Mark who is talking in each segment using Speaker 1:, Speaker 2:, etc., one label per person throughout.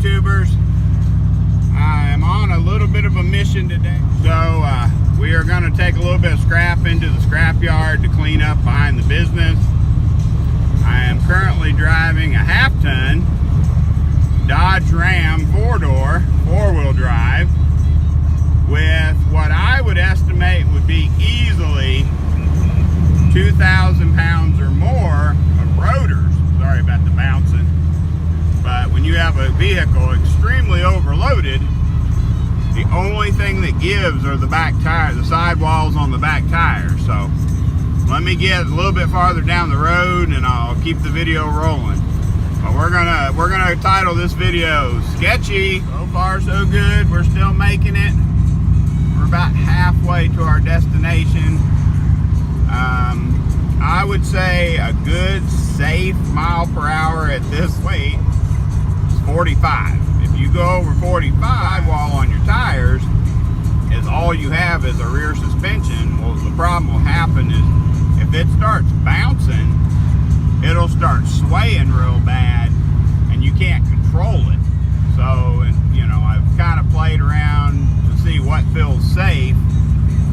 Speaker 1: YouTubers. I am on a little bit of a mission today. So we are going to take a little bit of scrap into the scrap yard to clean up behind the business. I am currently driving a half-ton Dodge Ram 4-door, 4-wheel drive with what I would estimate would be easily 2,000 pounds or more of rotors. Sorry about the bouncing. But when you have a vehicle extremely overloaded, the only thing that gives are the back tire, the sidewalls on the back tires. So let me get a little bit farther down the road and I'll keep the video rolling. But we're gonna title this video Sketchy. So far so good. We're still making it. We're about halfway to our destination. I would say a good safe mile per hour at this weight is 45. If you go over 45, sidewall on your tires is all you have is a rear suspension. Well, the problem will happen is if it starts bouncing, it'll start swaying real bad and you can't control it. So, and you know, I've kind of played around to see what feels safe,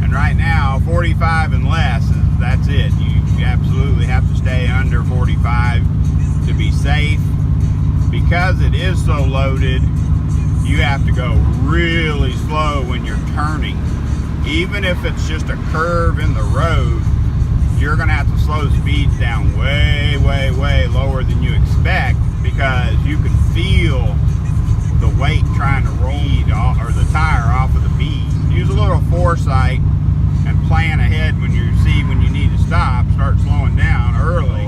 Speaker 1: and right now 45 and less that's it. You absolutely have to stay under 45 to be safe. Because it is so loaded, you have to go really slow when you're turning. Even if it's just a curve in the road, you're gonna have to slow speeds down way lower than you expect, because you can feel the weight trying to roll or the tire off of the bead. Use a little foresight and plan ahead when you see when you need to stop. Start slowing down early.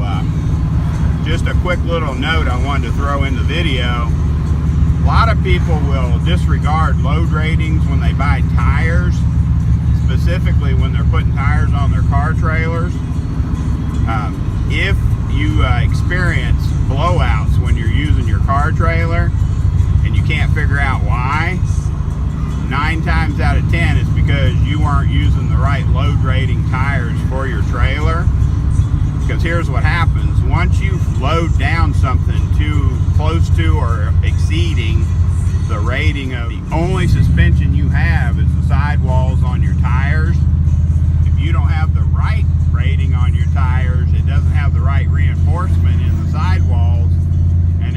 Speaker 1: Just a quick little note I wanted to throw in the video. A lot of people will disregard load ratings when they buy tires, specifically when they're putting tires on their car trailers. If you experience blowouts when you're using your car trailer and you can't figure out why, 9 times out of 10 it's because you weren't using the right load rating tires for your trailer. Because here's what happens: once you load down something too close to or exceeding the rating of the only suspension you have is the sidewalls on your tires. If you don't have the right rating on your tires, it doesn't have the right reinforcement in the sidewalls, and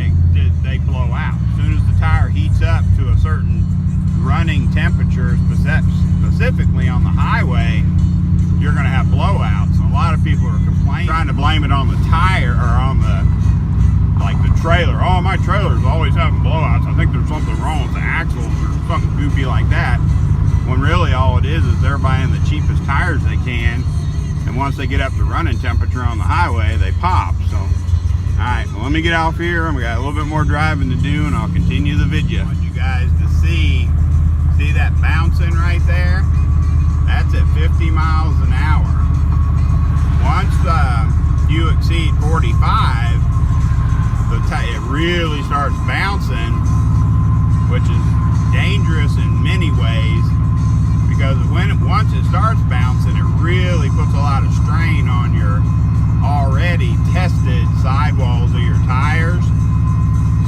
Speaker 1: they blow out. As soon as the tire heats up to a certain running temperature, specifically on the highway, you're going to have blowouts. And a lot of people are complaining, trying to blame it on the tire or on the trailer. Oh, my trailer's always having blowouts. I think there's something wrong with the axles or something goofy like that. When really all it is they're buying the cheapest tires they can, and once they get up to running temperature on the highway, they pop. So, alright, well, let me get off here. We got a little bit more driving to do, and I'll continue the video. I want you guys to see that bouncing right there? That's at 50 miles an hour. Once you exceed 45, it really starts bouncing, which is dangerous in many ways, because once it starts bouncing, it really puts a lot of strain on your already tested sidewalls of your tires.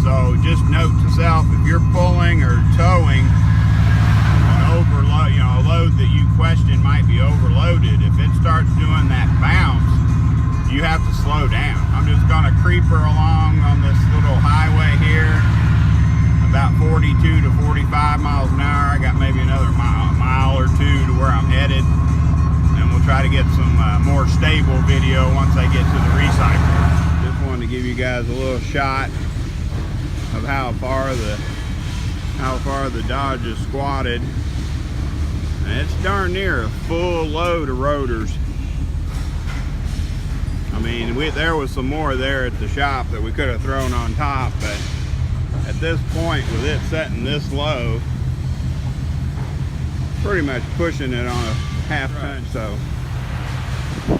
Speaker 1: So just note to self, if you're pulling or towing an overload, a load that you question might be overloaded, if it starts doing that bounce, you have to slow down. I'm just gonna creeper along on this little highway here, about 42 to 45 miles an hour. I got maybe another mile or two to where I'm headed, and we'll try to get some more stable video once I get to the recycler. Just wanted to give you guys a little shot of how far the Dodge is squatted, and it's darn near a full load of rotors. I mean, there was some more there at the shop that we could have thrown on top, but at this point, with it setting this low, pretty much pushing it on a half-ton, so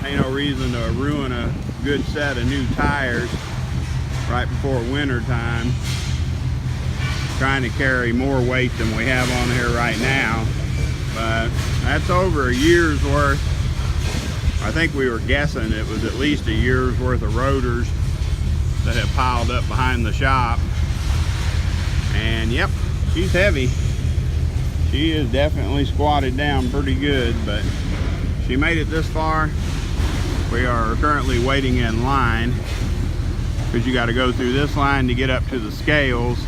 Speaker 1: ain't no reason to ruin a good set of new tires right before winter time, trying to carry more weight than we have on here right now. But that's over a year's worth. I think we were guessing it was at least a year's worth of rotors that have piled up behind the shop. And And yep, she's heavy. She is definitely squatted down pretty good, but she made it this far. We are currently waiting in line because you got to go through this line to get up to the scales,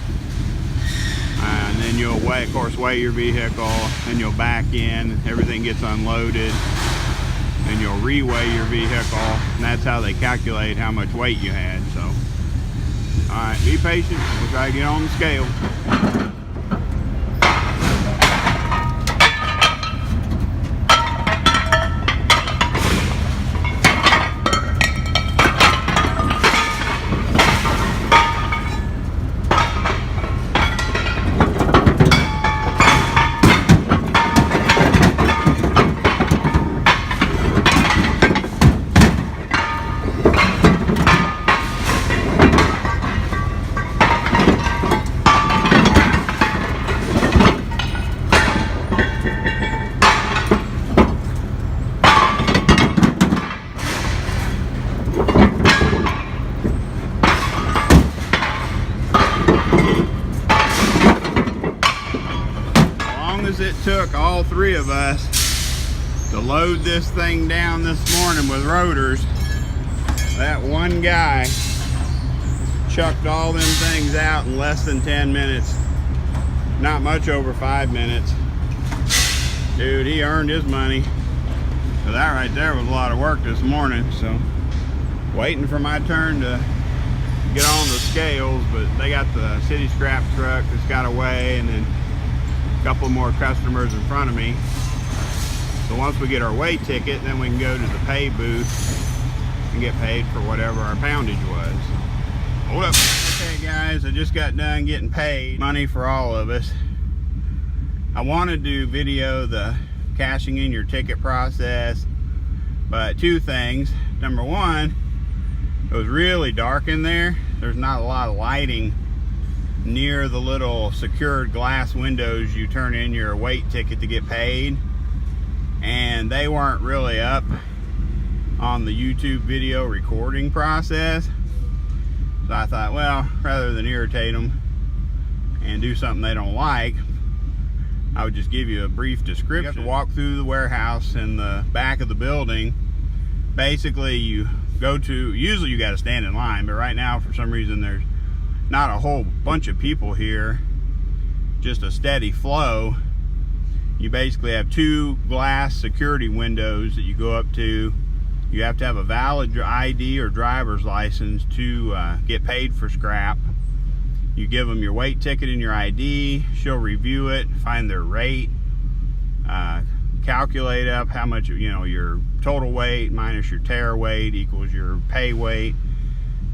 Speaker 1: and then you'll weigh, of course, weigh your vehicle, and you'll back in, everything gets unloaded, and you'll reweigh your vehicle, and that's how they calculate how much weight you had. So all right, be patient, we'll try to get on the scale. It took all three of us to load this thing down this morning with rotors. That one guy chucked all them things out in less than 10 minutes. Not much over 5 minutes. Dude, he earned his money. So that right there was a lot of work this morning. So waiting for my turn to get on the scales, but they got the city scrap truck that's got to weigh, and then a couple more customers in front of me. So once we get our weigh ticket, then we can go to the pay booth and get paid for whatever our poundage was. Hold up. Okay guys, I just got done getting paid. Money for all of us. I wanted to video the cashing in your ticket process, but two things. Number one, it was really dark in there. There's not a lot of lighting near the little secured glass windows you turn in your weight ticket to get paid, and they weren't really up on the YouTube video recording process. So I thought, well, rather than irritate them and do something they don't like, I would just give you a brief description. You have to walk through the warehouse in the back of the building. Basically, you go to, usually you got to stand in line, but right now for some reason there's not a whole bunch of people here, just a steady flow. You basically have two glass security windows that you go up to. You have to have a valid ID or driver's license to get paid for scrap. You give them your weight ticket and your ID. She'll review it, find their rate, calculate up how much, your total weight minus your tare weight equals your pay weight,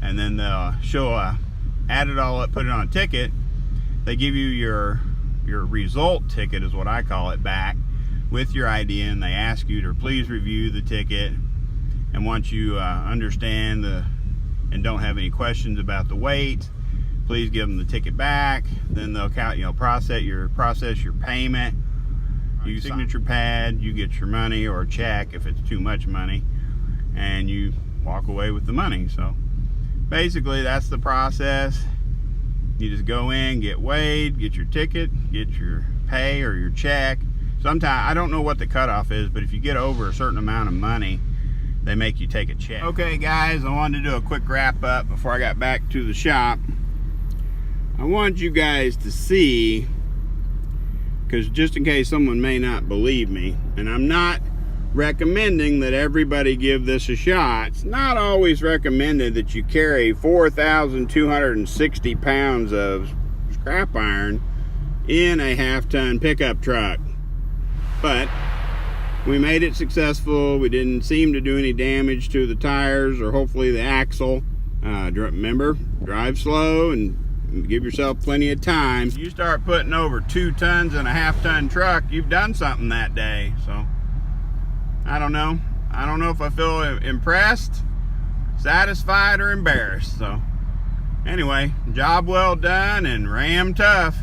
Speaker 1: and then she'll add it all up, put it on a ticket. They give you your result ticket, is what I call it, back with your ID, and they ask you to please review the ticket. And once you understand and don't have any questions about the weight, please give them the ticket back. Then they'll process your payment. You signature pad, you get your money, or a check if it's too much money, and you walk away with the money. So basically that's the process. You just go in, get weighed, get your ticket, get your pay or your check. Sometimes, I don't know what the cutoff is, but if you get over a certain amount of money, they make you take a check. Okay guys, I wanted to do a quick wrap up before I got back to the shop. I wanted you guys to see, because just in case someone may not believe me, and I'm not recommending that everybody give this a shot. It's not always recommended that you carry 4,260 pounds of scrap iron in a half-ton pickup truck. But we made it successful. We didn't seem to do any damage to the tires or hopefully the axle. Remember, drive slow and give yourself plenty of time. If you start putting over 2 tons in a half-ton truck, you've done something that day. So I don't know if I feel impressed, satisfied, or embarrassed. So anyway, job well done and ram tough.